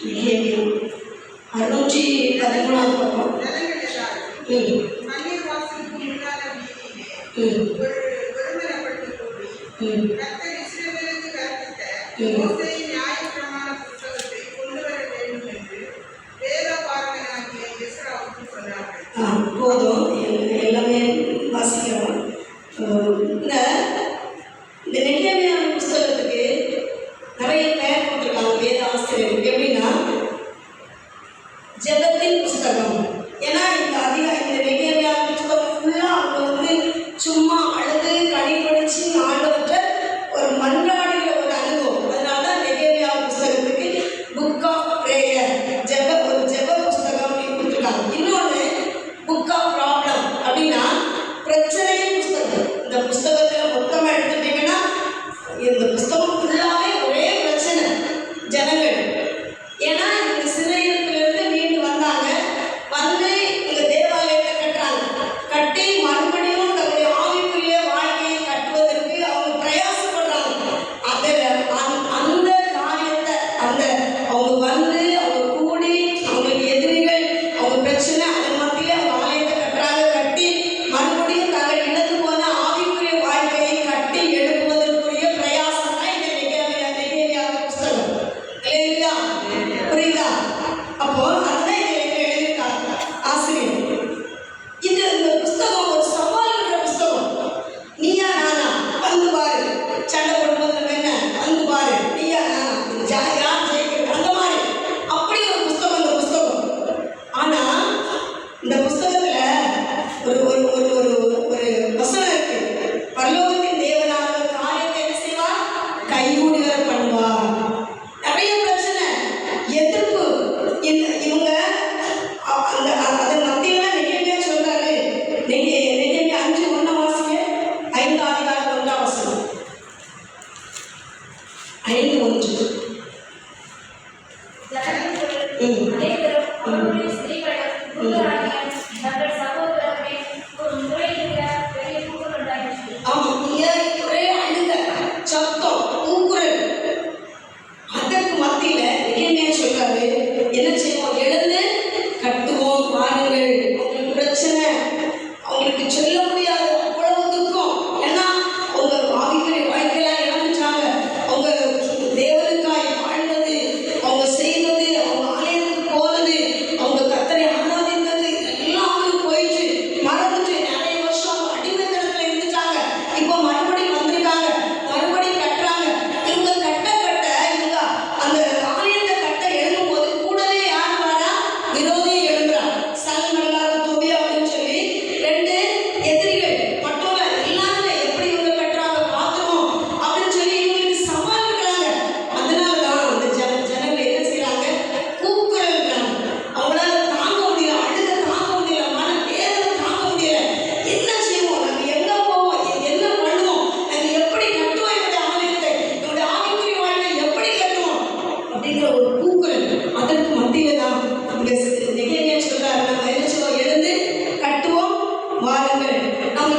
613 பக்கம். போதும், எல்லாமே வாசிக்கிறோம். இந்த நெகேமியா புஸ்தகத்துக்கு நிறைய பெயர் போட்டிருக்காங்க வேத ஆசிரியர். எப்படின்னா ஜெபத்தின் புஸ்தகம். ஏன்னா இந்த நெகேமியா புஸ்தகம் ஃபுல்லாக அவங்க சும்மா அழுது கடிபிடிச்சு ஆண்டவற்ற ஒரு மன்றாடுகிற ஒரு அனுபவம். அதனால தான் நெகேமியா புஸ்தகத்துக்கு புக் ஆஃப் பிரேயர், ஒரு ஜெப புஸ்தகம் அப்படின்னு கொடுத்துருக்காங்க. இன்னொன்று புக் ஆஃப் ப்ராப்ளம், அப்படின்னா பிரச்சனையின் புஸ்தகம். இந்த புஸ்தகத்தில் மொத்தமாக எடுத்துட்டீங்கன்னா இந்த புஸ்தகம் ஃபுல்லாகவே ஒரே பிரச்சனை ஜனங்கள். ஏன்னா இந்த சிறையிலிருந்து மீண்டு வந்தாங்க, வந்து இந்த தேவாலயத்தை கட்டுறாங்க. கட்டி மறுபடியும் தன்னுடைய ஆவிக்குரிய வாழ்க்கையை கட்டுவதற்கு அவங்க பிரயாசப்படுறாங்க. அதில் அந்த காரியத்தை அவங்க வந்து அவங்க கூடி அவங்களுக்கு எதிரிகள் அவங்க பிரச்சனை அதன் மத்தியிலே அவங்க ஆலயத்தை கட்டுறாங்க. கட்டி மறுபடியும் தாங்கள் இழந்து போன ஆவிக்குரிய வாழ்க்கையை கட்டி எழுப்புவதற்குரிய பிரயாசம் தான் இந்த நெகேமியா புஸ்தகம். இல்லையா? புரியுதா? அப்போ அதுதான் இதில் எழுதியிருக்காங்க ஆசிரியர். இந்த புஸ்தகம் ஒரு சவால் விடுற புஸ்தகம். நீயா நானா, வந்து பாரு, சண்டை போடும்போது என்ன, வந்து பாரு, நீயா நானா, யார் ஜெயிக்கிறது, அந்த மாதிரி அப்படி ஒரு புஸ்தகம் இந்த புஸ்தகம். ஆனா இந்த புஸ்தகத்துல ஒரு ஒரு ஒரு ஒரு ஒரு வசனம் இருக்கு. பரலோகத்தின் தேவனான காரியத்தை என்ன செய்வார்? கைகூடி வர பண்ணுவார். நிறைய பிரச்சனை, எதிர்ப்பு. இவங்க அதன் மத்தியில நெகேமியா சொல்றாரு. நெகேமியா 5:1 வாசிங்க. 5 அதிகாரம் 1 வசனம். 5:1. ஆமா, ஒரே அழுக சத்தம் கூக்குரல். அதற்கு மத்தியில நெகேமியா சொல்றாரு, என்ன செய்வோம்? எழுந்து கட்டுவோம், வாருங்கள். அவங்களுக்கு பிரச்சனை, அவங்களுக்கு சொல்ல முடியாது, அவ்வளவு துக்கம். ஏன்னா அவங்க ஆவிக்குரிய வாழ்க்கையெல்லாம் இழந்துட்டாங்க. அவங்க தேவனுக்காய் வாழ்ந்தது, அவங்க செய்தது, அவங்க ஆலயத்துக்கு போனது, அவங்க கர்த்தரை ஆராதித்தது எல்லாம் அவங்களுக்கு போயிடுச்சு, மறந்துட்டு நிறைய வருஷம் அவங்க அடிமைத்தனத்தில் இருந்துட்டாங்க. இப்போ மறுபடியும் வந்திருக்காங்க, மறுபடியும் கட்டுறாங்க. இவங்க கட்ட இவங்க அந்த ஆலயத்தை கட்ட எழுதும் போது கூடவே யார் வாரா? விரோதியை எழுதுறாங்க. சல்மல்லாத தொபியா அப்படின்னு சொல்லி 2 எதிரிகள் மட்டும் எல்லாருமே எப்படி இவங்க கட்டுறாங்க பார்த்துருவோம் அப்படின்னு சொல்லி இவங்களுக்கு சவால் விடுறாங்க. அதனால தான் அந்த ஜனங்கள் என்ன செய்யறாங்க? கூக்குரல்றாங்க. அவங்களால தாங்க முடியல, அழுக தாங்க முடியல, மன வேதனை தாங்க முடியல. என்ன செய்வோம்? நாங்கள் எங்க போவோம்? என்ன பண்ணுவோம்? நாங்கள் எப்படி கட்டுவோம் என்னுடைய ஆலயத்தை? என்னுடைய ஆவிக்குரிய வாழ்க்கை எப்படி கட்டுவோம்? அப்படிங்கிற ஒரு கூக்குரல். அதற்கு மத்தியில தான் இங்க நெகேமியா சொல்றாரு, நம்ம என்ன செய்வோம்? எழுந்து கட்டுவோம், வாருங்கள். நம்ம